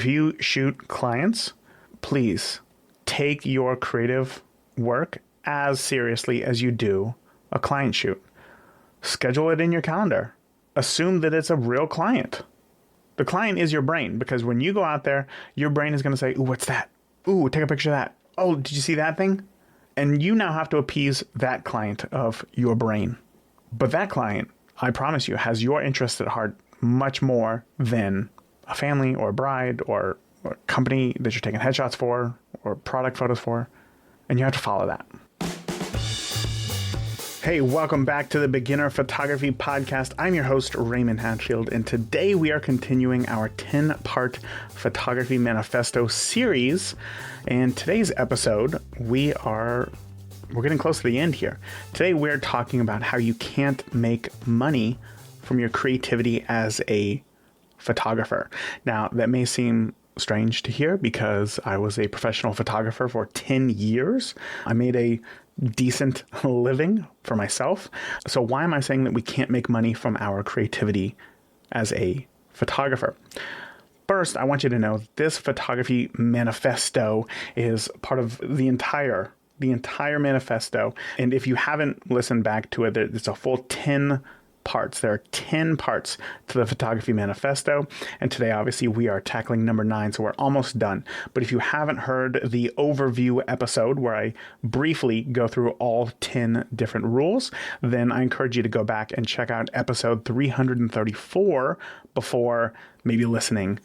you shoot clients, please take your creative work as seriously as you do a client shoot. Schedule it in your calendar. Assume that it's a real client. The client is your brain, because when you go out there, your brain is going to say, ooh, what's that? Ooh, take a picture of that. Oh, did you see that thing? And you now have to appease that client of your brain. But that client, I promise you, has your interest at heart much more than a family or a bride or a company that you're taking headshots for or product photos for. And you have to follow that. Hey, welcome back to the Beginner Photography Podcast. I'm your host, Raymond Hatfield, and today we are continuing our 10-part Photography Manifesto series. And today's episode, we're getting close to the end here. Today we're talking about how you can't make money from your creativity as a photographer. Now, that may seem strange to hear because I was a professional photographer for 10 years. I made a decent living for myself. So why am I saying that we can't make money from our creativity as a photographer? First, I want you to know this Photography Manifesto is part of the entire manifesto. And if you haven't listened back to it, it's a full 10 parts. There are 10 parts to the Photography Manifesto. And today, obviously, we are tackling number 9, so we're almost done. But if you haven't heard the overview episode where I briefly go through all 10 different rules, then I encourage you to go back and check out episode 334 before maybe listening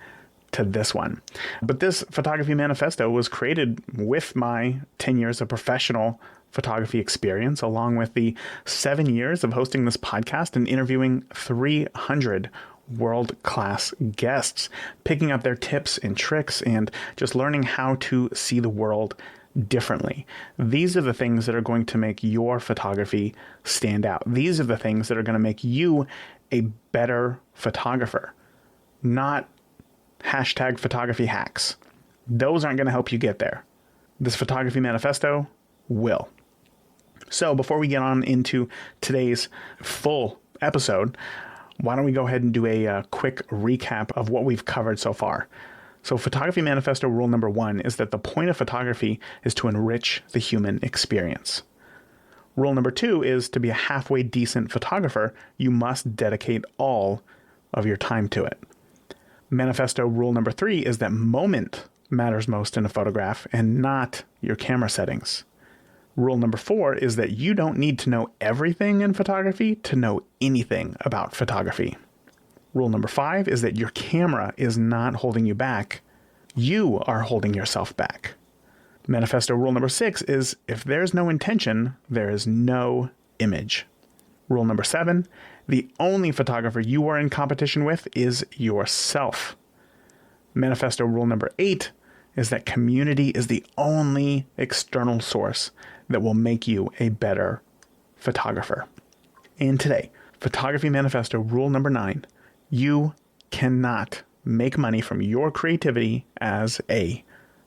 to this one. But this Photography Manifesto was created with my 10 years of professional photography experience, along with the 7 years of hosting this podcast and interviewing 300 world-class guests, picking up their tips and tricks and just learning how to see the world differently. These are the things that are going to make your photography stand out. These are the things that are going to make you a better photographer, not hashtag photography hacks. Those aren't going to help you get there. This Photography Manifesto will. So before we get on into today's full episode, why don't we go ahead and do a quick recap of what we've covered so far. So Photography Manifesto rule number 1 is that the point of photography is to enrich the human experience. Rule number 2 is to be a halfway decent photographer, you must dedicate all of your time to it. Manifesto rule number 3 is that moment matters most in a photograph and not your camera settings. Rule number 4 is that you don't need to know everything in photography to know anything about photography. Rule number 5 is that your camera is not holding you back. You are holding yourself back. Manifesto rule number 6 is if there's no intention, there is no image. Rule number 7, the only photographer you are in competition with is yourself. Manifesto rule number 8 is that community is the only external source that will make you a better photographer. And today, Photography Manifesto rule number 9, you cannot make money from your creativity as a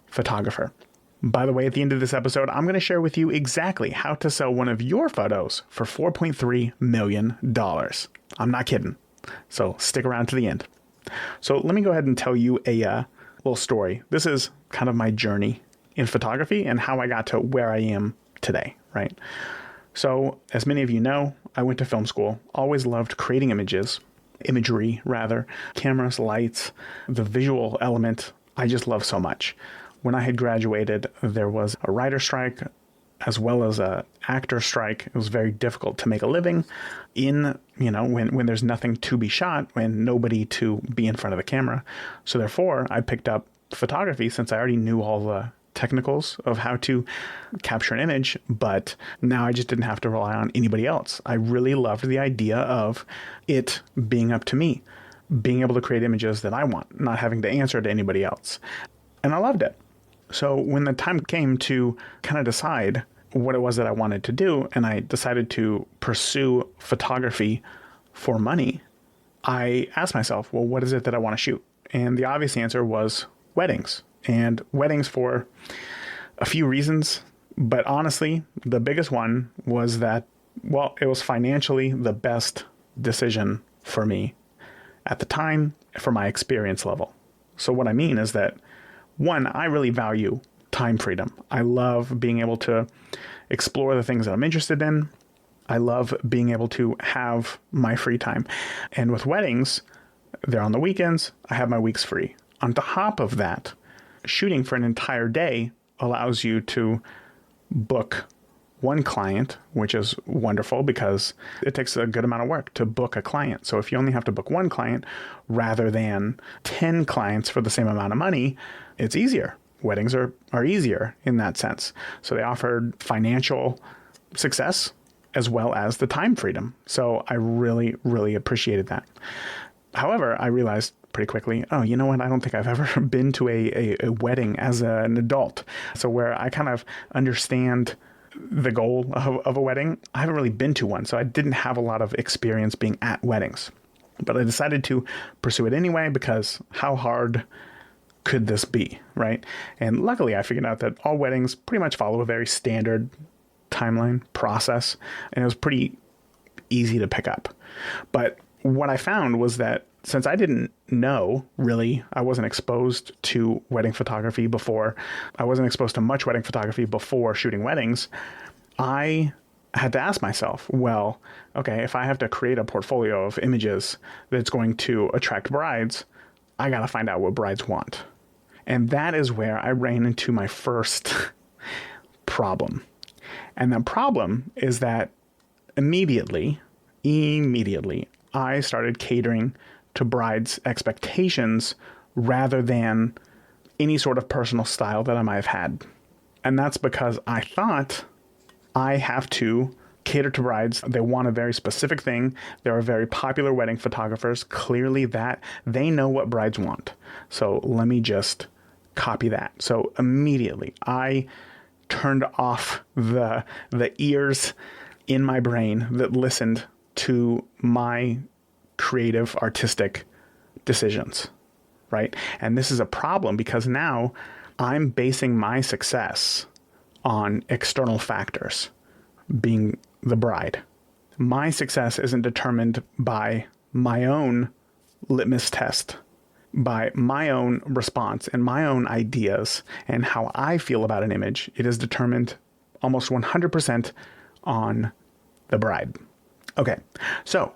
photographer. By the way, at the end of this episode, I'm going to share with you exactly how to sell one of your photos for $4.3 million. I'm not kidding. So stick around to the end. So let me go ahead and tell you a little story. This is kind of my journey in photography and how I got to where I am today, right? So as many of you know, I went to film school, always loved creating imagery, cameras, lights, the visual element. I just love so much. When I had graduated, there was a writer strike as well as a actor strike. It was very difficult to make a living when there's nothing to be shot and nobody to be in front of the camera. So therefore, I picked up photography since I already knew all the technicals of how to capture an image, but now I just didn't have to rely on anybody else. I really loved the idea of it being up to me, being able to create images that I want, not having to answer to anybody else. And I loved it. So when the time came to kind of decide what it was that I wanted to do, and I decided to pursue photography for money, I asked myself, well, what is it that I want to shoot? And the obvious answer was weddings. And weddings for a few reasons. But honestly, the biggest one was that, well, it was financially the best decision for me at the time for my experience level. So what I mean is that, one, I really value time freedom. I love being able to explore the things that I'm interested in. I love being able to have my free time. And with weddings, they're on the weekends. I have my weeks free. On top of that, shooting for an entire day allows you to book one client, which is wonderful because it takes a good amount of work to book a client. So if you only have to book one client rather than 10 clients for the same amount of money, it's easier. Weddings are easier in that sense. So they offered financial success as well as the time freedom. So I really, really appreciated that. However, I realized pretty quickly, oh, you know what? I don't think I've ever been to a wedding as an adult. So where I kind of understand the goal of a wedding, I haven't really been to one. So I didn't have a lot of experience being at weddings. But I decided to pursue it anyway because how hard could this be, right? And luckily I figured out that all weddings pretty much follow a very standard timeline process, and it was pretty easy to pick up. But what I found was that since I didn't know, really, I wasn't exposed to wedding photography before, I wasn't exposed to much wedding photography before shooting weddings, I had to ask myself, well, okay, if I have to create a portfolio of images that's going to attract brides, I got to find out what brides want. And that is where I ran into my first problem. And the problem is that immediately, I started catering to brides' expectations rather than any sort of personal style that I might have had. And that's because I thought I have to cater to brides. They want a very specific thing. There are very popular wedding photographers. Clearly that they know what brides want. So let me just copy that. So immediately I turned off the ears in my brain that listened to my creative, artistic decisions, right? And this is a problem because now I'm basing my success on external factors, being the bride. My success isn't determined by my own litmus test, by my own response and my own ideas and how I feel about an image. It is determined almost 100% on the bride. Okay, so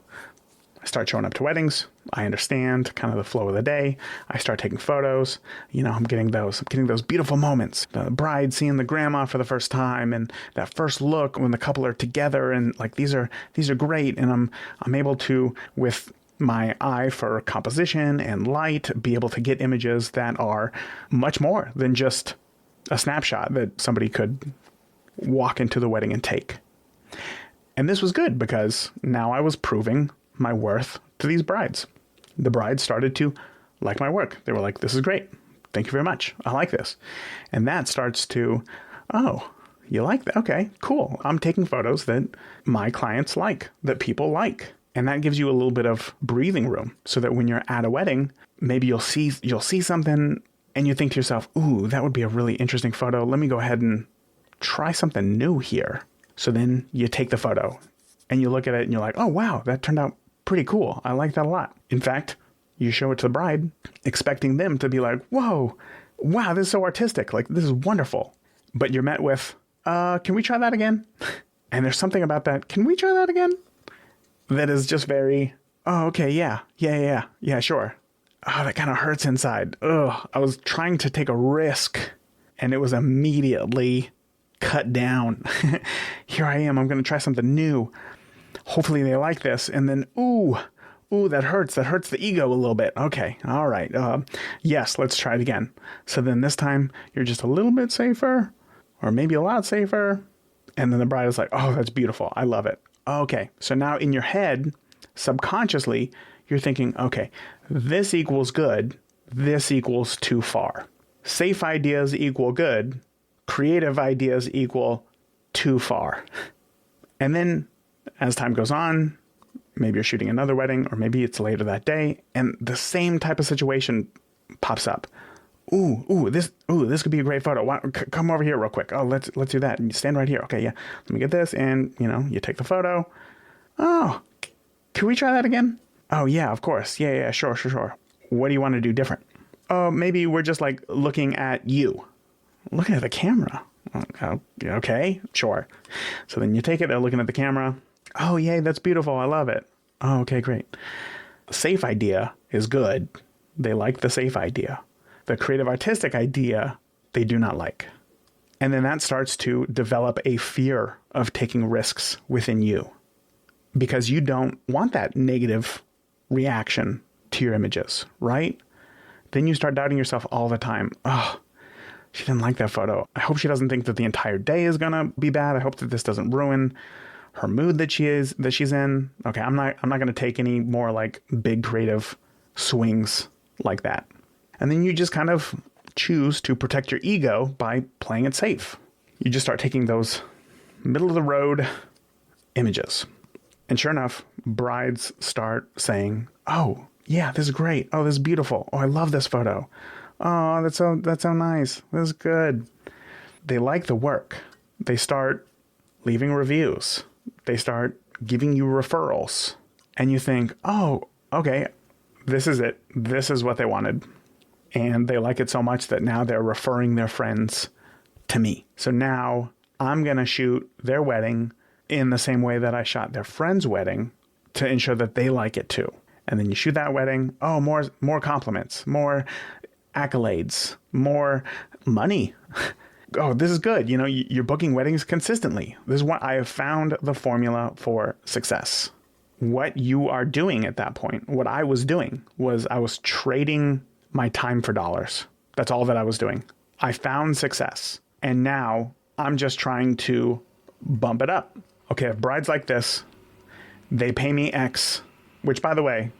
I start showing up to weddings. I understand kind of the flow of the day. I start taking photos. You know, I'm getting those beautiful moments. The bride seeing the grandma for the first time, and that first look when the couple are together, and like these are great. And I'm able to, with my eye for composition and light, be able to get images that are much more than just a snapshot that somebody could walk into the wedding and take. And this was good because now I was proving my worth to these brides. The brides started to like my work. They were like, this is great. Thank you very much. I like this. And that starts to, oh, you like that? Okay, cool. I'm taking photos that my clients like, that people like. And that gives you a little bit of breathing room so that when you're at a wedding, maybe you'll see something and you think to yourself, ooh, that would be a really interesting photo. Let me go ahead and try something new here. So then you take the photo and you look at it and you're like, oh, wow, that turned out pretty cool. I like that a lot. In fact, you show it to the bride, expecting them to be like, whoa, wow, this is so artistic. Like, this is wonderful. But you're met with, can we try that again? And there's something about that. Can we try that again? That is just very, oh, okay, yeah, sure. Oh, that kind of hurts inside. Ugh, I was trying to take a risk and it was immediately cut down. Here I am. I'm going to try something new. Hopefully they like this. And then, ooh, that hurts. That hurts the ego a little bit. Okay. All right. Yes, let's try it again. So then this time you're just a little bit safer, or maybe a lot safer. And then the bride is like, oh, that's beautiful. I love it. Okay. So now in your head, subconsciously, you're thinking, okay, this equals good. This equals too far. Safe ideas equal good. Creative ideas equal too far. And then as time goes on, maybe you're shooting another wedding, or maybe it's later that day, and the same type of situation pops up. This could be a great photo. Come over here real quick. Oh, let's do that. And you stand right here. Okay, yeah. Let me get this, and you take the photo. Oh, can we try that again? Oh yeah, of course. Yeah, sure. What do you want to do different? Oh, maybe we're just like looking at you. Looking at the camera. Okay, sure. So then you take it, they're looking at the camera. Oh, yay, that's beautiful. I love it. Oh, okay, great. Safe idea is good. They like the safe idea. The creative artistic idea, they do not like. And then that starts to develop a fear of taking risks within you because you don't want that negative reaction to your images, right? Then you start doubting yourself all the time. Oh, she didn't like that photo. I hope she doesn't think that the entire day is going to be bad. I hope that this doesn't ruin her mood that she's in. Okay, I'm not going to take any more like big creative swings like that. And then you just kind of choose to protect your ego by playing it safe. You just start taking those middle of the road images. And sure enough, brides start saying, oh, yeah, this is great. Oh, this is beautiful. Oh, I love this photo. Oh, that's so nice. This is good. They like the work. They start leaving reviews. They start giving you referrals. And you think, oh, okay, this is it. This is what they wanted. And they like it so much that now they're referring their friends to me. So now I'm going to shoot their wedding in the same way that I shot their friend's wedding to ensure that they like it too. And then you shoot that wedding. Oh, more compliments, more accolades, more money. Oh, this is good. You know, you're booking weddings consistently. This is what I have found the formula for success. What you are doing at that point, what I was doing was I was trading my time for dollars. That's all that I was doing. I found success. And now I'm just trying to bump it up. Okay, if brides like this, they pay me X, which by the way,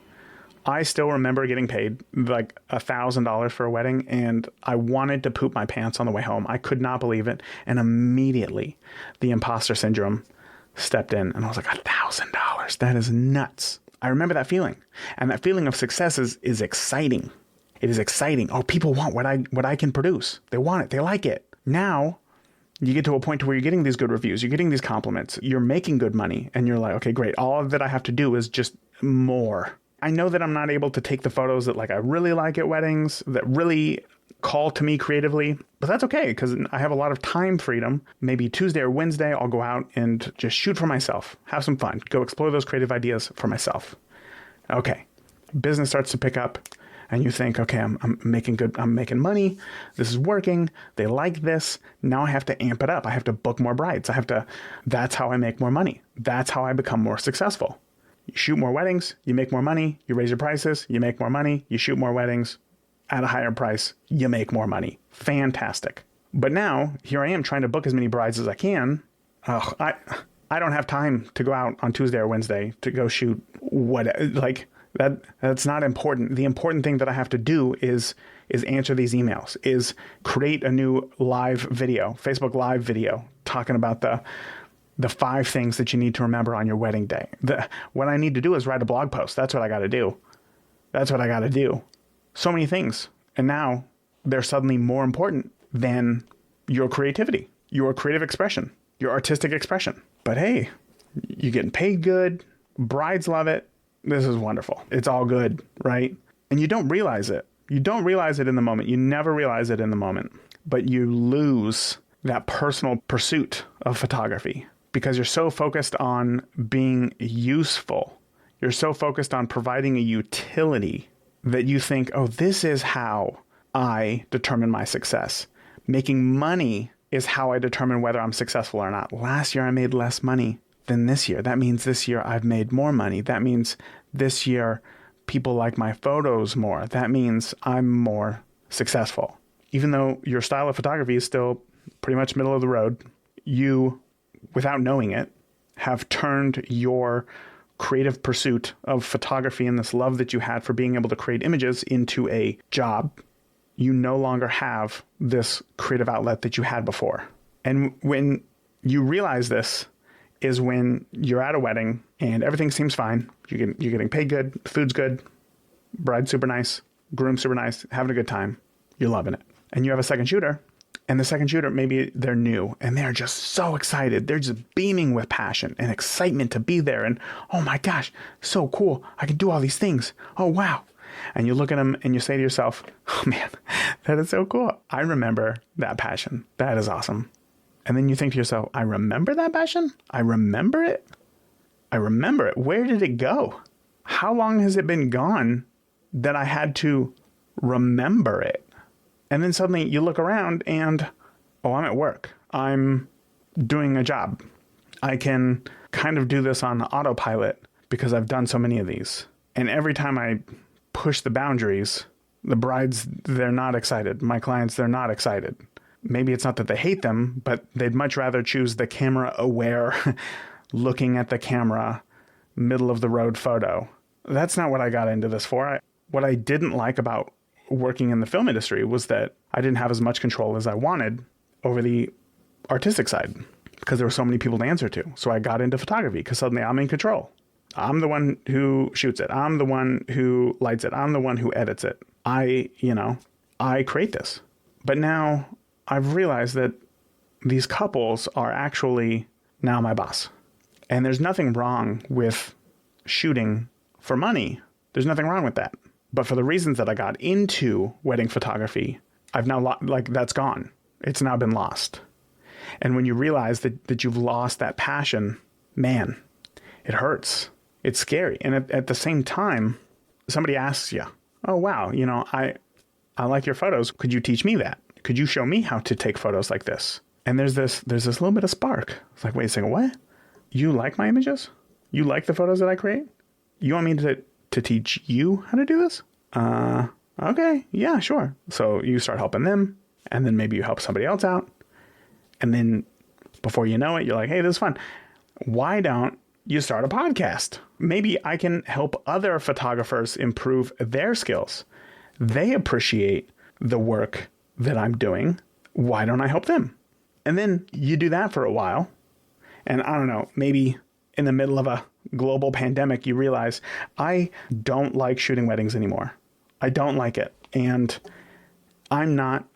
I still remember getting paid like $1,000 for a wedding, and I wanted to poop my pants on the way home. I could not believe it. And immediately the imposter syndrome stepped in and I was like, $1,000. That is nuts. I remember that feeling. And that feeling of success is exciting. It is exciting. Oh, people want what I can produce. They want it. They like it. Now you get to a point where you're getting these good reviews. You're getting these compliments. You're making good money. And you're like, okay, great. All that I have to do is just more. I know that I'm not able to take the photos that like I really like at weddings, that really call to me creatively, but that's okay because I have a lot of time freedom. Maybe Tuesday or Wednesday, I'll go out and just shoot for myself, have some fun, go explore those creative ideas for myself. Okay, business starts to pick up and you think, okay, I'm making money. This is working. They like this. Now I have to amp it up. I have to book more brides. That's how I make more money. That's how I become more successful. You shoot more weddings, you make more money, you raise your prices, you make more money, you shoot more weddings at a higher price, you make more money. Fantastic. But now here I am trying to book as many brides as I can. Oh, I don't have time to go out on Tuesday or Wednesday to go shoot that's not important. The important thing that I have to do is answer these emails, is create a new live video, Facebook live video talking about the 5 things that you need to remember on your wedding day. What I need to do is write a blog post. That's what I got to do. So many things. And now they're suddenly more important than your creativity, your creative expression, your artistic expression. But hey, you're getting paid good. Brides love it. This is wonderful. It's all good, right? And you don't realize it. You don't realize it in the moment. You never realize it in the moment. But you lose that personal pursuit of photography because you're so focused on being useful. You're so focused on providing a utility that you think, oh, this is how I determine my success. Making money is how I determine whether I'm successful or not. Last year, I made less money than this year. That means this year I've made more money. That means this year people like my photos more. That means I'm more successful. Even though your style of photography is still pretty much middle of the road, you, without knowing it, have turned your creative pursuit of photography and this love that you had for being able to create images into a job. You no longer have this creative outlet that you had before. And when you realize this is when you're at a wedding and everything seems fine. You're getting paid good, food's good, bride super nice, groom super nice, having a good time. You're loving it. And you have a second shooter, and the second shooter, maybe they're new and they're just so excited. They're just beaming with passion and excitement to be there. And oh my gosh, so cool. I can do all these things. Oh, wow. And you look at them and you say to yourself, oh man, that is so cool. I remember that passion. That is awesome. And then you think to yourself, I remember that passion? I remember it? I remember it. Where did it go? How long has it been gone that I had to remember it? And then suddenly you look around and, oh, I'm at work. I'm doing a job. I can kind of do this on autopilot because I've done so many of these. And every time I push the boundaries, the brides, they're not excited. My clients, they're not excited. Maybe it's not that they hate them, but they'd much rather choose the camera aware, looking at the camera, middle of the road photo. That's not what I got into this for. What I didn't like about working in the film industry was that I didn't have as much control as I wanted over the artistic side because there were so many people to answer to. So I got into photography because suddenly I'm in control. I'm the one who shoots it. I'm the one who lights it. I'm the one who edits it. I create this. But now I've realized that these couples are actually now my boss. And there's nothing wrong with shooting for money. There's nothing wrong with that. But for the reasons that I got into wedding photography, I've now, that's gone. It's now been lost. And when you realize that you've lost that passion, man, it hurts. It's scary. And at the same time, somebody asks you, oh, wow, I like your photos. Could you teach me that? Could you show me how to take photos like this? And there's this little bit of spark. It's like, wait a second, what? You like my images? You like the photos that I create? You want me to teach you how to do this? Okay, yeah, sure. So you start helping them, and then maybe you help somebody else out. And then before you know it, you're like, hey, this is fun. Why don't you start a podcast? Maybe I can help other photographers improve their skills. They appreciate the work that I'm doing. Why don't I help them? And then you do that for a while. And I don't know, maybe in the middle of a global pandemic, you realize I don't like shooting weddings anymore. I don't like it. And I'm not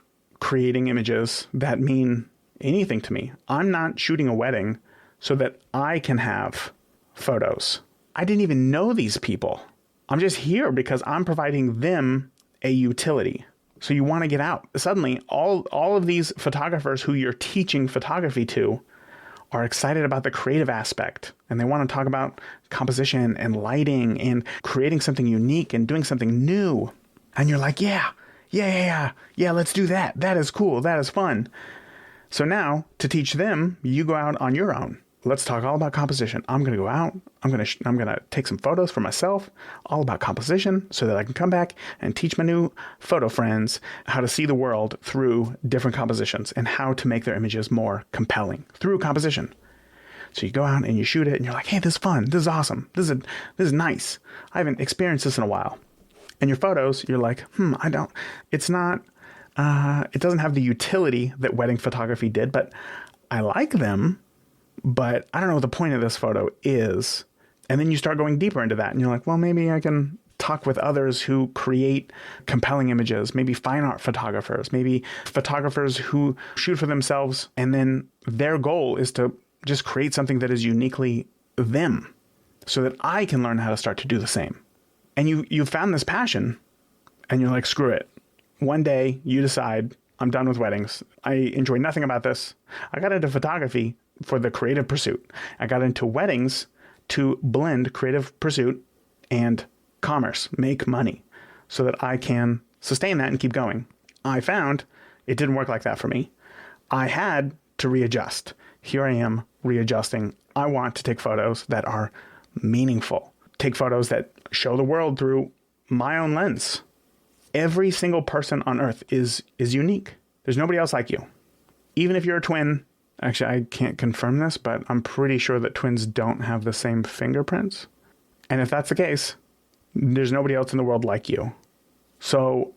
creating images that mean anything to me. I'm not shooting a wedding so that I can have photos. I didn't even know these people. I'm just here because I'm providing them a utility. So you want to get out. Suddenly, all of these photographers who you're teaching photography to are excited about the creative aspect. And they want to talk about composition and lighting and creating something unique and doing something new. And you're like, yeah, let's do that. That is cool. That is fun. So now to teach them, you go out on your own. Let's talk all about composition. I'm going to go out. I'm going to take some photos for myself, all about composition, so that I can come back and teach my new photo friends how to see the world through different compositions and how to make their images more compelling through composition. So you go out and you shoot it and you're like, hey, this is fun. This is awesome. This is nice. I haven't experienced this in a while. And your photos, you're like, it doesn't have the utility that wedding photography did, but I like them. But I don't know what the point of this photo is. And then you start going deeper into that. And you're like, well, maybe I can talk with others who create compelling images, maybe fine art photographers, maybe photographers who shoot for themselves. And then their goal is to just create something that is uniquely them so that I can learn how to start to do the same. And you found this passion and you're like, screw it. One day you decide, I'm done with weddings. I enjoy nothing about this. I got into photography for the creative pursuit. I got into weddings to blend creative pursuit and commerce, make money so that I can sustain that and keep going. I found it didn't work like that for me. I had to readjust. Here I am readjusting. I want to take photos that are meaningful. Take photos that show the world through my own lens. Every single person on earth is unique. There's nobody else like you. Even if you're a twin. Actually, I can't confirm this, but I'm pretty sure that twins don't have the same fingerprints. And if that's the case, there's nobody else in the world like you. So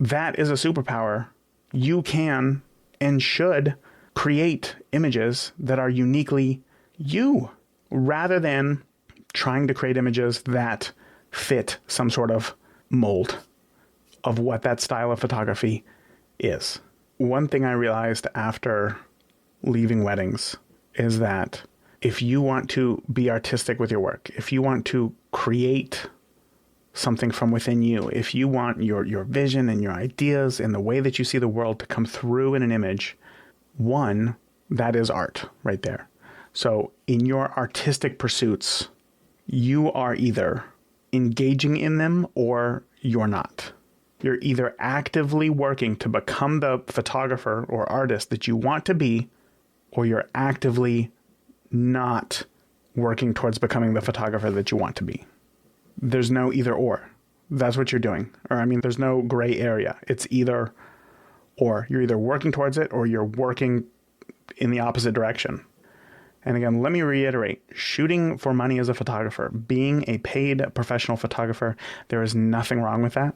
that is a superpower. You can and should create images that are uniquely you, rather than trying to create images that fit some sort of mold of what that style of photography is. One thing I realized after leaving weddings is that if you want to be artistic with your work, if you want to create something from within you, if you want your vision and your ideas and the way that you see the world to come through in an image, one, that is art right there. So in your artistic pursuits, you are either engaging in them or you're not. You're either actively working to become the photographer or artist that you want to be, or you're actively not working towards becoming the photographer that you want to be. There's no either or. That's what you're doing. Or I mean, there's no gray area. It's either or. You're either working towards it or you're working in the opposite direction. And again, let me reiterate, shooting for money as a photographer, being a paid professional photographer, there is nothing wrong with that.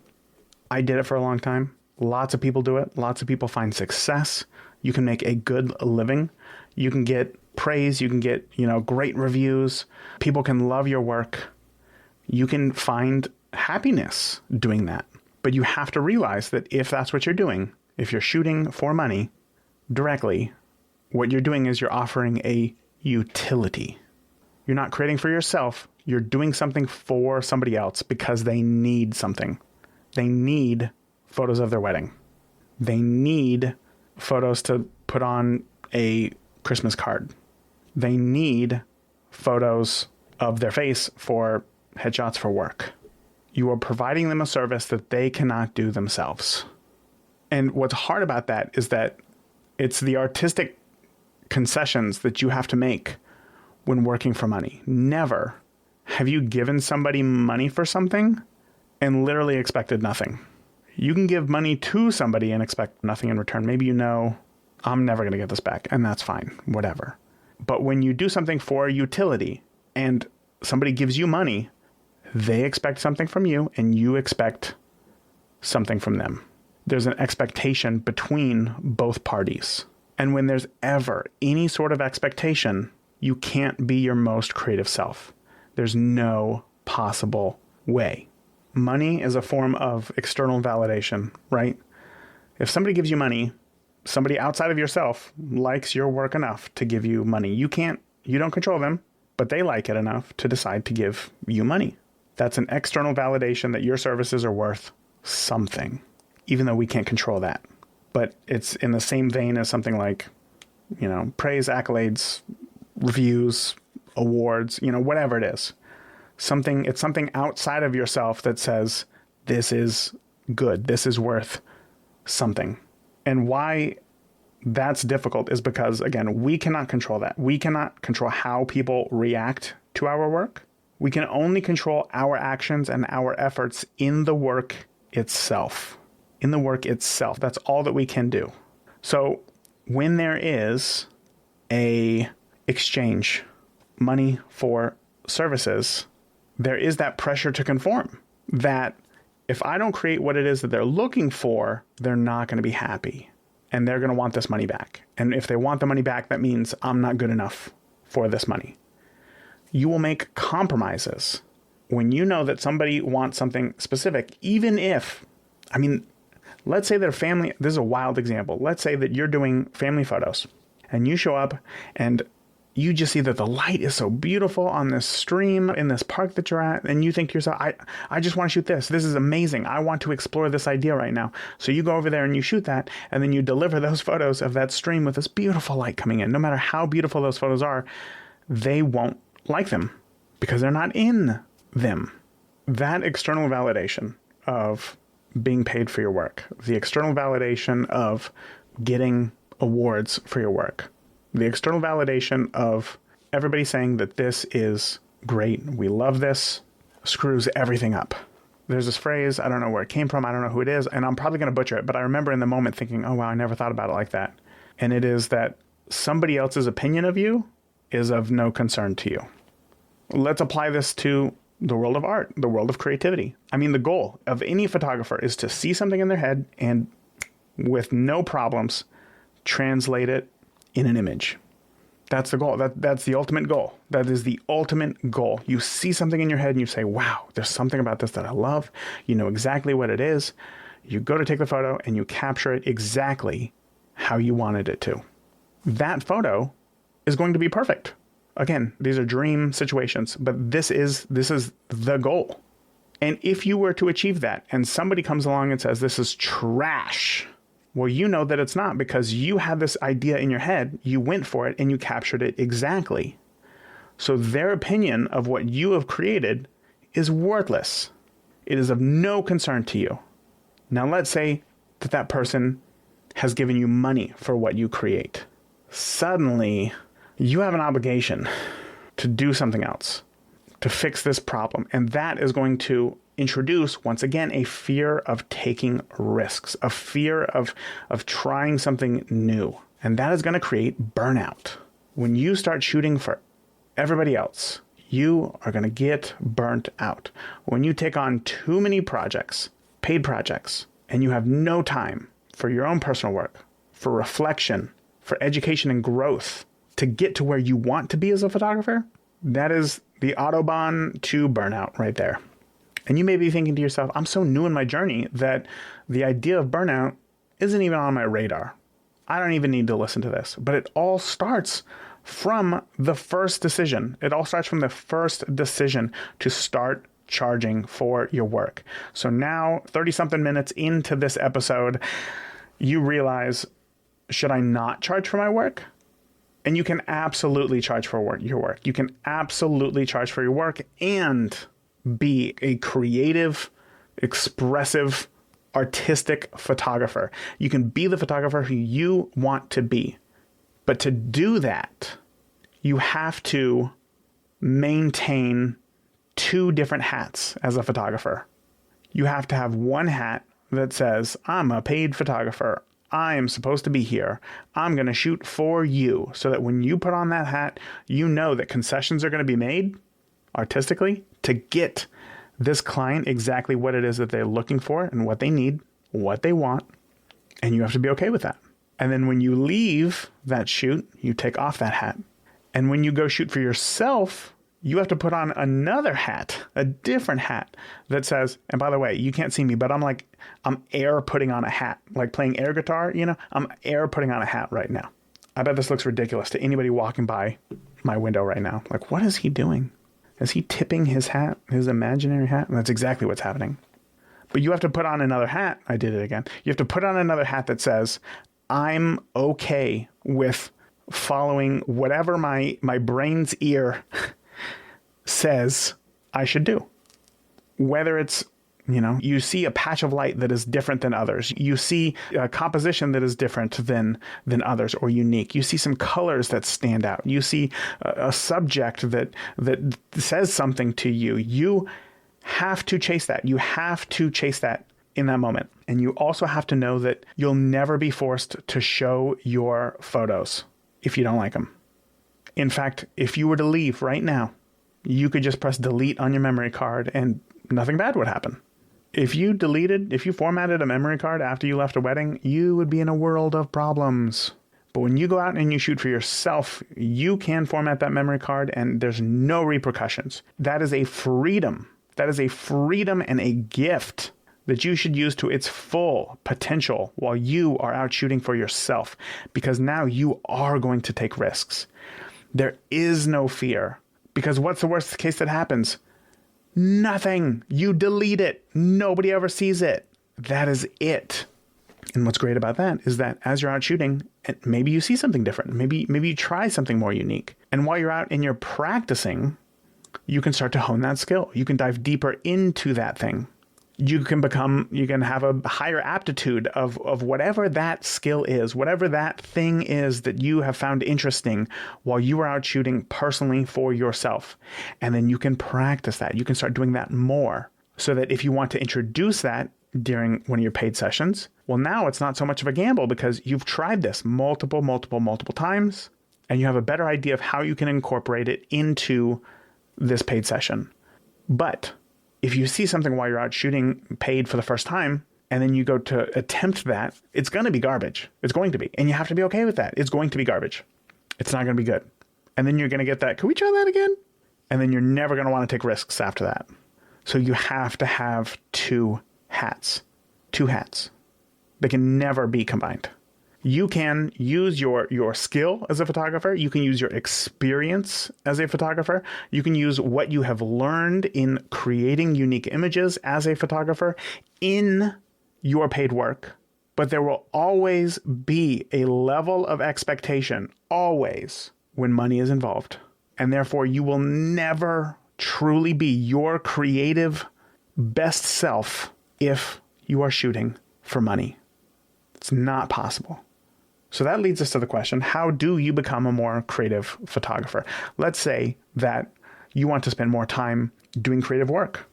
I did it for a long time. Lots of people do it. Lots of people find success. You can make a good living. You can get praise. You can get, great reviews. People can love your work. You can find happiness doing that. But you have to realize that if that's what you're doing, if you're shooting for money directly, what you're doing is you're offering a utility. You're not creating for yourself. You're doing something for somebody else because they need something. They need photos of their wedding. They need photos to put on a Christmas card. They need photos of their face for headshots for work. You are providing them a service that they cannot do themselves. And what's hard about that is that it's the artistic concessions that you have to make when working for money. Never have you given somebody money for something and literally expected nothing. You can give money to somebody and expect nothing in return. Maybe I'm never going to get this back, and that's fine, whatever. But when you do something for utility and somebody gives you money, they expect something from you and you expect something from them. There's an expectation between both parties. And when there's ever any sort of expectation, you can't be your most creative self. There's no possible way. Money is a form of external validation, right? If somebody gives you money, somebody outside of yourself likes your work enough to give you money. You don't control them, but they like it enough to decide to give you money. That's an external validation that your services are worth something, even though we can't control that. But it's in the same vein as something like, praise, accolades, reviews, awards, whatever it is. It's something outside of yourself that says, this is good. This is worth something. And why that's difficult is because, again, we cannot control that. We cannot control how people react to our work. We can only control our actions and our efforts in the work itself. In the work itself. That's all that we can do. So when there is a exchange, money for services, there is that pressure to conform, that if I don't create what it is that they're looking for, they're not going to be happy and they're going to want this money back. And if they want the money back, that means I'm not good enough for this money. You will make compromises when you know that somebody wants something specific, even if, let's say their family, this is a wild example. Let's say that you're doing family photos and you show up and you just see that the light is so beautiful on this stream in this park that you're at. And you think to yourself, I just want to shoot this. This is amazing. I want to explore this idea right now. So you go over there and you shoot that. And then you deliver those photos of that stream with this beautiful light coming in. No matter how beautiful those photos are, they won't like them because they're not in them. That external validation of being paid for your work, the external validation of getting awards for your work, the external validation of everybody saying that this is great, we love this, screws everything up. There's this phrase, I don't know where it came from, I don't know who it is, and I'm probably going to butcher it, but I remember in the moment thinking, oh wow, I never thought about it like that. And it is that somebody else's opinion of you is of no concern to you. Let's apply this to the world of art, the world of creativity. The goal of any photographer is to see something in their head and with no problems, translate it in an image. That's the goal. That's the ultimate goal. That is the ultimate goal. You see something in your head and you say, wow, there's something about this that I love. You know exactly what it is. You go to take the photo and you capture it exactly how you wanted it to. That photo is going to be perfect. Again, these are dream situations, but this is the goal. And if you were to achieve that and somebody comes along and says, this is trash, well, you know that it's not, because you had this idea in your head, you went for it, and you captured it exactly. So their opinion of what you have created is worthless. It is of no concern to you. Now, let's say that that person has given you money for what you create. Suddenly, you have an obligation to do something else, to fix this problem. And that is going to introduce, once again, a fear of taking risks, a fear of trying something new. And that is going to create burnout. When you start shooting for everybody else, you are going to get burnt out. When you take on too many projects, paid projects, and you have no time for your own personal work, for reflection, for education and growth, to get to where you want to be as a photographer, that is the Autobahn to burnout right there. And you may be thinking to yourself, I'm so new in my journey that the idea of burnout isn't even on my radar. I don't even need to listen to this. But it all starts from the first decision. It all starts from the first decision to start charging for your work. So now, 30-something minutes into this episode, you realize, should I not charge for my work? And you can absolutely charge for your work. You can absolutely charge for your work and be a creative, expressive, artistic photographer. You can be the photographer who you want to be. But to do that, you have to maintain two different hats as a photographer. You have to have one hat that says, I'm a paid photographer. I am supposed to be here. I'm going to shoot for you, so that when you put on that hat, you know that concessions are going to be made artistically to get this client exactly what it is that they're looking for and what they need, what they want. And you have to be okay with that. And then when you leave that shoot, you take off that hat. And when you go shoot for yourself, you have to put on another hat, a different hat that says, and by the way, you can't see me, but I'm air putting on a hat, like playing air guitar, I'm air putting on a hat right now. I bet this looks ridiculous to anybody walking by my window right now. Like, what is he doing? Is he tipping his hat, his imaginary hat? And that's exactly what's happening. But you have to put on another hat. I did it again. You have to put on another hat that says, I'm okay with following whatever my brain's ear says I should do. Whether it's, you see a patch of light that is different than others. You see a composition that is different than others or unique. You see some colors that stand out. You see a subject that says something to you. You have to chase that. You have to chase that in that moment. And you also have to know that you'll never be forced to show your photos if you don't like them. In fact, if you were to leave right now, you could just press delete on your memory card and nothing bad would happen. If you formatted a memory card after you left a wedding, you would be in a world of problems. But when you go out and you shoot for yourself, you can format that memory card and there's no repercussions. That is a freedom. That is a freedom and a gift that you should use to its full potential while you are out shooting for yourself, because now you are going to take risks. There is no fear, because what's the worst case that happens? Nothing. You delete it. Nobody ever sees it. That is it. And what's great about that is that as you're out shooting, maybe you see something different. Maybe you try something more unique. And while you're out and you're practicing, you can start to hone that skill. You can dive deeper into that thing. You can have a higher aptitude of whatever that skill is, whatever that thing is that you have found interesting while you are out shooting personally for yourself. And then you can practice that. You can start doing that more, so that if you want to introduce that during one of your paid sessions, well, now it's not so much of a gamble because you've tried this multiple times, and you have a better idea of how you can incorporate it into this paid session. But if you see something while you're out shooting paid for the first time, and then you go to attempt that, it's going to be garbage. It's going to be. And you have to be okay with that. It's going to be garbage. It's not going to be good. And then you're going to get that, can we try that again? And then you're never going to want to take risks after that. So you have to have two hats. Two hats. They can never be combined. You can use your skill as a photographer. You can use your experience as a photographer. You can use what you have learned in creating unique images as a photographer in your paid work. But there will always be a level of expectation, always, when money is involved. And therefore, you will never truly be your creative best self if you are shooting for money. It's not possible. So that leads us to the question, how do you become a more creative photographer? Let's say that you want to spend more time doing creative work.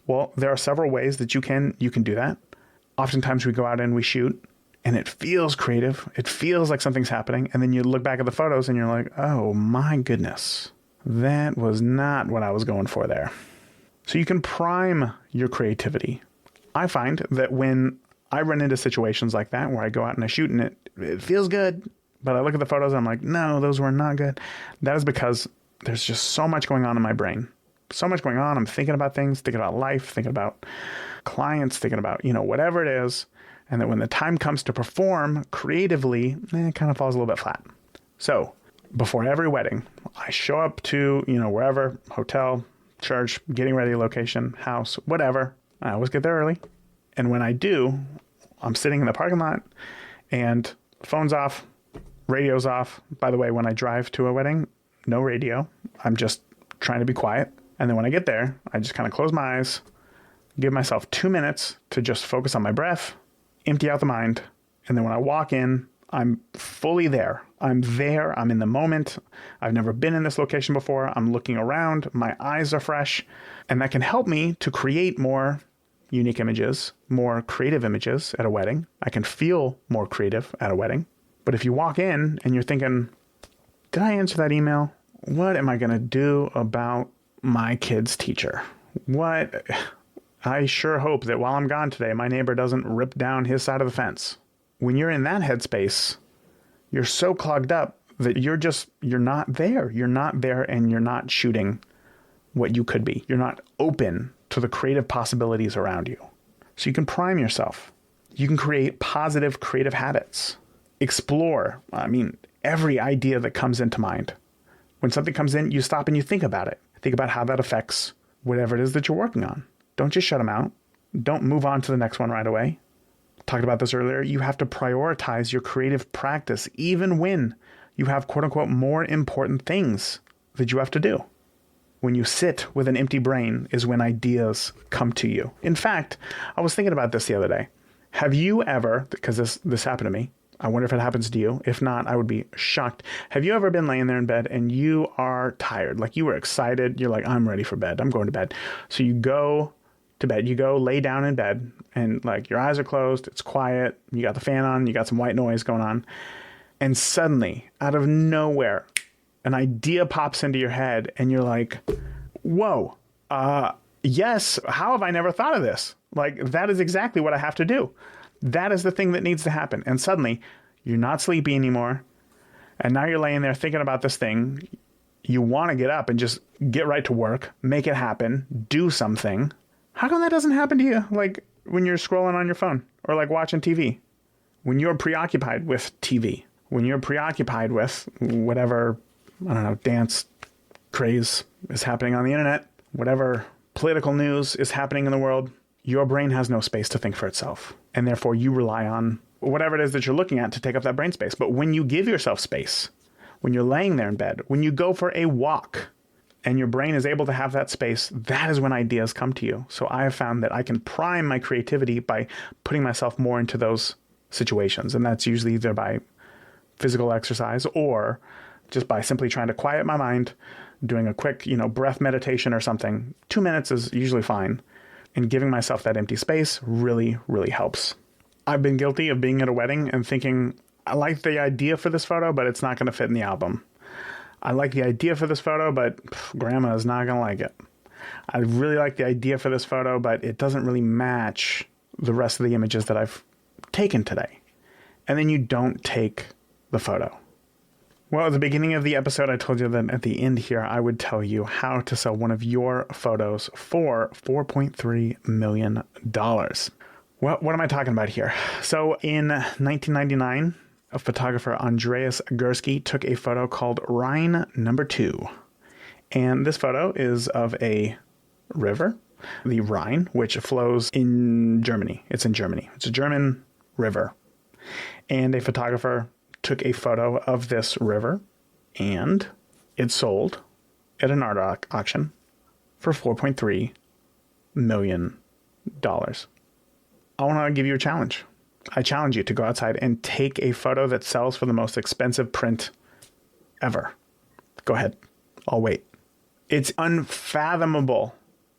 Well, there are several ways that you can do that. Oftentimes we go out and we shoot and it feels creative. It feels like something's happening. And then you look back at the photos and you're like, oh my goodness, that was not what I was going for there. So you can prime your creativity. I find that when I run into situations like that where I go out and I shoot and it feels good, but I look at the photos and I'm like, no, those were not good. That is because there's just so much going on in my brain. So much going on. I'm thinking about things, thinking about life, thinking about clients, thinking about, whatever it is. And that when the time comes to perform creatively, it kind of falls a little bit flat. So before every wedding, I show up to, wherever, hotel, church, getting ready, location, house, whatever. I always get there early. And when I do, I'm sitting in the parking lot and phone's off, radio's off. By the way, when I drive to a wedding, no radio. I'm just trying to be quiet. And then when I get there, I just kind of close my eyes, give myself 2 minutes to just focus on my breath, empty out the mind. And then when I walk in, I'm fully there. I'm there. I'm in the moment. I've never been in this location before. I'm looking around. My eyes are fresh. And that can help me to create more unique images, more creative images at a wedding. I can feel more creative at a wedding. But if you walk in and you're thinking, did I answer that email? What am I going to do about my kid's teacher? What? I sure hope that while I'm gone today, my neighbor doesn't rip down his side of the fence. When you're in that headspace, you're so clogged up that you're not there. You're not there and you're not shooting what you could be. You're not open to the creative possibilities around you. So you can prime yourself. You can create positive creative habits. Explore, every idea that comes into mind. When something comes in, you stop and you think about it. Think about how that affects whatever it is that you're working on. Don't just shut them out. Don't move on to the next one right away. Talked about this earlier. You have to prioritize your creative practice even when you have quote unquote more important things that you have to do. When you sit with an empty brain is when ideas come to you. In fact, I was thinking about this the other day. Have you ever, because this happened to me, I wonder if it happens to you. If not, I would be shocked. Have you ever been laying there in bed and you are tired? Like you were excited. You're like, I'm ready for bed. I'm going to bed. So you go to bed. You go lay down in bed and like your eyes are closed. It's quiet. You got the fan on. You got some white noise going on. And suddenly, out of nowhere, an idea pops into your head and you're like, whoa, yes, how have I never thought of this? Like, that is exactly what I have to do. That is the thing that needs to happen. And suddenly, you're not sleepy anymore. And now you're laying there thinking about this thing. You want to get up and just get right to work, make it happen, do something. How come that doesn't happen to you? Like when you're scrolling on your phone or like watching TV, when you're preoccupied with TV, when you're preoccupied with whatever, dance craze is happening on the internet, whatever political news is happening in the world, your brain has no space to think for itself. And therefore you rely on whatever it is that you're looking at to take up that brain space. But when you give yourself space, when you're laying there in bed, when you go for a walk and your brain is able to have that space, that is when ideas come to you. So I have found that I can prime my creativity by putting myself more into those situations. And that's usually either by physical exercise or just by simply trying to quiet my mind, doing a quick, breath meditation or something. 2 minutes is usually fine. And giving myself that empty space really, really helps. I've been guilty of being at a wedding and thinking, I like the idea for this photo, but it's not going to fit in the album. I like the idea for this photo, but grandma is not going to like it. I really like the idea for this photo, but it doesn't really match the rest of the images that I've taken today. And then you don't take the photo. Well, at the beginning of the episode, I told you that at the end here, I would tell you how to sell one of your photos for $4.3 million. Well, what am I talking about here? So in 1999, photographer Andreas Gursky took a photo called Rhine Number 2. And this photo is of a river, the Rhine, which flows in Germany. It's in Germany. It's a German river. And a photographer took a photo of this river, and it sold at an art auction for $4.3 million. I want to give you a challenge. I challenge you to go outside and take a photo that sells for the most expensive print ever. Go ahead. I'll wait. It's unfathomable.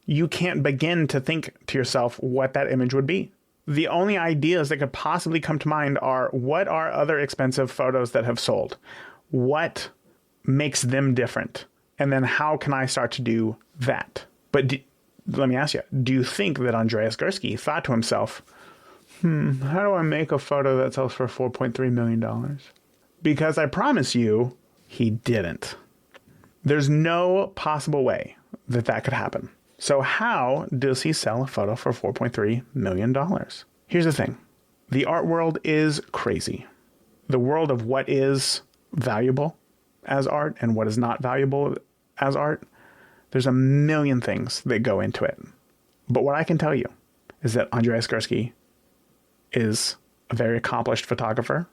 You can't begin to think to yourself what that image would be. The only ideas that could possibly come to mind are, what are other expensive photos that have sold? What makes them different? And then how can I start to do that? But let me ask you, do you think that Andreas Gursky thought to himself, how do I make a photo that sells for $4.3 million? Because I promise you, he didn't. There's no possible way that that could happen. So how does he sell a photo for $4.3 million? Here's the thing. The art world is crazy. The world of what is valuable as art and what is not valuable as art, there's a million things that go into it. But what I can tell you is that Andreas Gursky is a very accomplished photographer,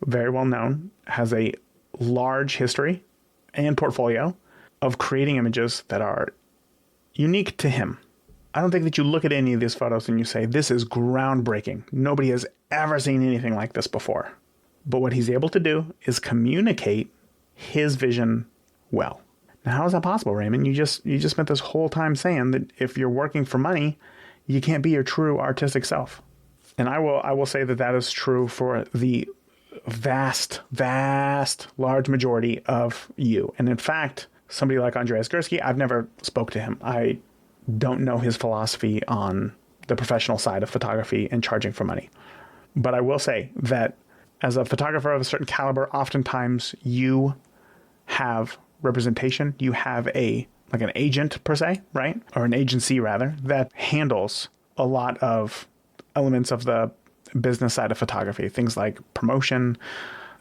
very well known, has a large history and portfolio of creating images that are unique to him. I don't think that you look at any of these photos and you say, this is groundbreaking. Nobody has ever seen anything like this before. But what he's able to do is communicate his vision well. Now, how is that possible, Raymond? You just spent this whole time saying that if you're working for money, you can't be your true artistic self. And I will say that that is true for the vast, large majority of you. And in fact, somebody like Andreas Gursky, I've never spoke to him. I don't know his philosophy on the professional side of photography and charging for money. But I will say that as a photographer of a certain caliber, oftentimes you have representation. You have an agent per se, right? Or an agency rather, that handles a lot of elements of the business side of photography. Things like promotion,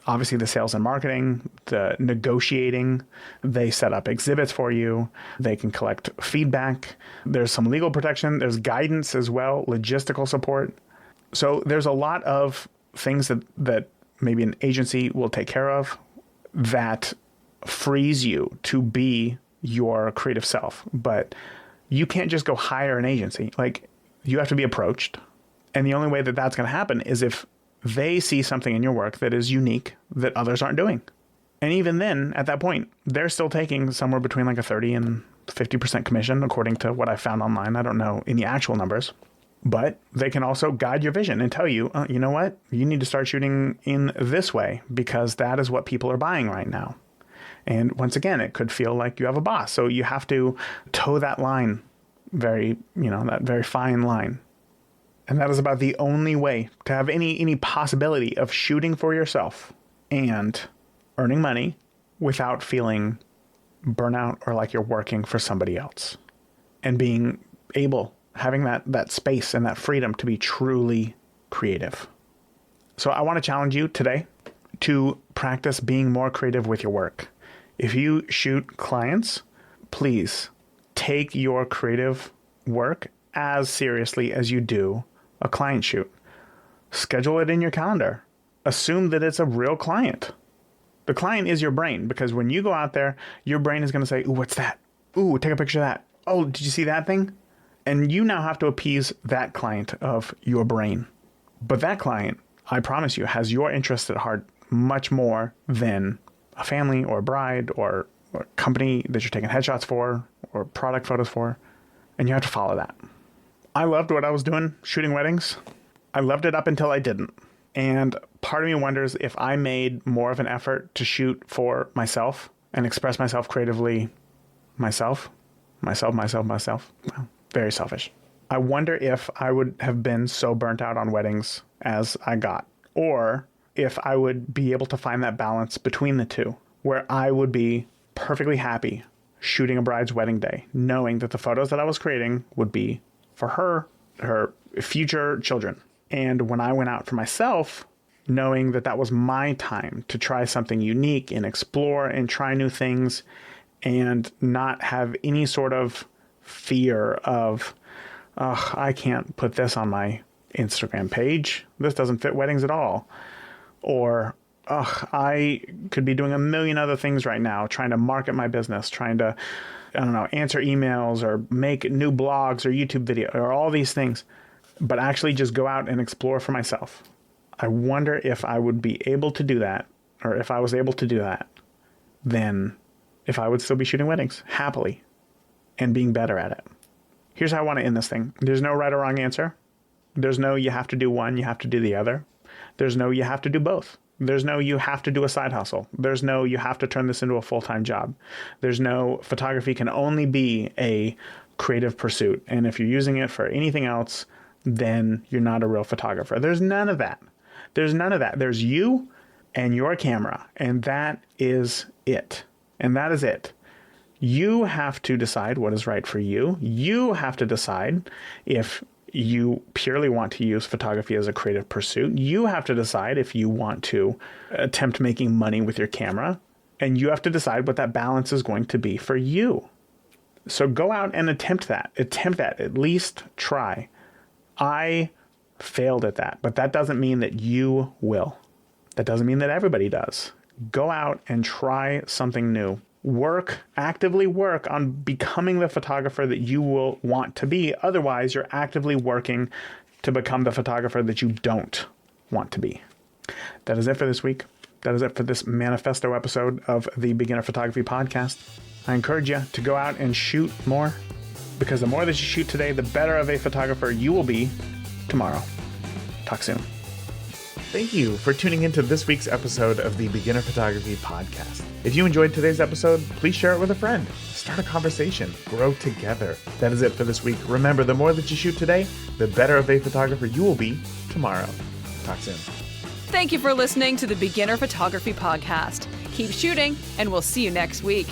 obviously the sales and marketing, the negotiating. They set up exhibits for you. They can collect feedback. There's some legal protection. There's guidance as well, logistical support. So there's a lot of things that maybe an agency will take care of that frees you to be your creative self. But you can't just go hire an agency. Like, you have to be approached. And the only way that that's going to happen is if they see something in your work that is unique that others aren't doing. And even then, at that point, they're still taking somewhere between like a 30 and 50% commission, according to what I found online. I don't know any actual numbers. But they can also guide your vision and tell you, you know what? You need to start shooting in this way because that is what people are buying right now. And once again, it could feel like you have a boss. So you have to toe that line that very fine line. And that is about the only way to have any possibility of shooting for yourself and earning money without feeling burnout or like you're working for somebody else. And being able, having that space and that freedom to be truly creative. So I want to challenge you today to practice being more creative with your work. If you shoot clients, please take your creative work as seriously as you do a client shoot. Schedule it in your calendar. Assume that it's a real client. The client is your brain, because when you go out there, your brain is going to say, ooh, what's that? Ooh, take a picture of that. Oh, did you see that thing? And you now have to appease that client of your brain. But that client, I promise you, has your interest at heart much more than a family or a bride or a company that you're taking headshots for or product photos for. And you have to follow that. I loved what I was doing, shooting weddings. I loved it up until I didn't. And part of me wonders if I made more of an effort to shoot for myself and express myself creatively myself. Well, very selfish. I wonder if I would have been so burnt out on weddings as I got, or if I would be able to find that balance between the two, where I would be perfectly happy shooting a bride's wedding day, knowing that the photos that I was creating would be for her future children. And when I went out for myself, knowing that that was my time to try something unique and explore and try new things and not have any sort of fear of, oh, I can't put this on my Instagram page. This doesn't fit weddings at all. Or, oh, I could be doing a million other things right now, trying to market my business, trying to, answer emails or make new blogs or YouTube video or all these things, but actually just go out and explore for myself. I wonder if I would be able to do that, or if I was able to do that, then if I would still be shooting weddings happily and being better at it. Here's how I want to end this thing. There's no right or wrong answer. There's no you have to do one, you have to do the other. There's no you have to do both. There's no you have to do a side hustle. There's no you have to turn this into a full-time job. There's no photography can only be a creative pursuit. And if you're using it for anything else, then you're not a real photographer. There's none of that. There's none of that. There's you and your camera, and that is it. And that is it. You have to decide what is right for you. You have to decide if you purely want to use photography as a creative pursuit. You have to decide if you want to attempt making money with your camera, and you have to decide what that balance is going to be for you. So go out and attempt that. At least try. I failed at that, but that doesn't mean that you will. That doesn't mean that everybody does. Go out and try something new. Actively work on becoming the photographer that you will want to be. Otherwise, you're actively working to become the photographer that you don't want to be. That is it for this week. That is it for this manifesto episode of the Beginner Photography Podcast. I encourage you to go out and shoot more, because the more that you shoot today, the better of a photographer you will be tomorrow. Talk soon. Thank you for tuning into this week's episode of the Beginner Photography Podcast. If you enjoyed today's episode, please share it with a friend. Start a conversation. Grow together. That is it for this week. Remember, the more that you shoot today, the better of a photographer you will be tomorrow. Talk soon. Thank you for listening to the Beginner Photography Podcast. Keep shooting, and we'll see you next week.